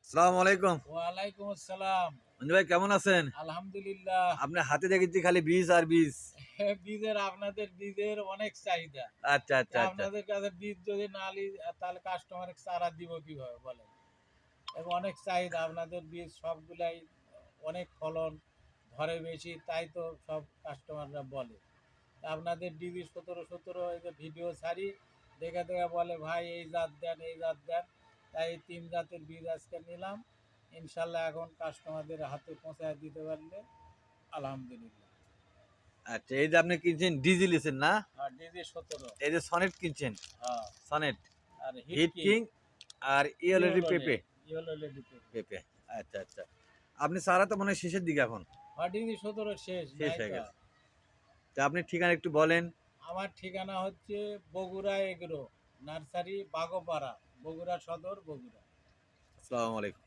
আসসালামু আলাইকুম। ওয়ালাইকুম আসসালাম। মঞ্জু ভাই কেমন আছেন? আলহামদুলিল্লাহ। আপনার হাতে দেখেছি খালি বীজ আর বীজ। আপনাদের বীজের অনেক চাহিদা। আচ্ছা, আচ্ছা, আচ্ছা। আপনাদের কাছে বীজ যদি না নিই তাহলে কাস্টমারকে চারা দিব কিভাবে বলেন? এবং অনেক চাহিদা আপনাদের বীজ সবগুলাই অনেক ফলন ধরে বেশি তাই তো সব কাস্টমাররা বলে। আপনাদের ডিবি ১৭ এই যে ভিডিও ছাড়ি দেখে বলে ভাই এই জাত দেন এই জাত দেন। তাই এই ৩ জাতের বীজ আজকে নিলাম। ইনশাল্লাহ এখন কাস্টমারদের হাতে পৌঁছায় দিতে পারলে আলহামদুলিল্লাহ। আচ্ছা, এই যে আপনি কিনছেন ডিজি লিছেন না? আর ডিজি ১৭। এই যে সনেট কিনছেন, হ্যাঁ। সনেট, আর হিট কিং আর ইয়েলোডি পেপে। ইয়েলো লেডি পেপে। আচ্ছা, আচ্ছা। আপনি সারা তো মনে হয় শেষের দিকে এখন। আর ডিজি ১৭ শেষ শেষ নাই হয়ে তো আর। গেছে। তা আপনি ঠিকানা একটু বলেন। আমার ঠিকানা হচ্ছে বগুড়া এগ্রো নার্সারি বাগোপাড়া, বগুড়া সদর, বগুড়া। আসসালামু আলাইকুম।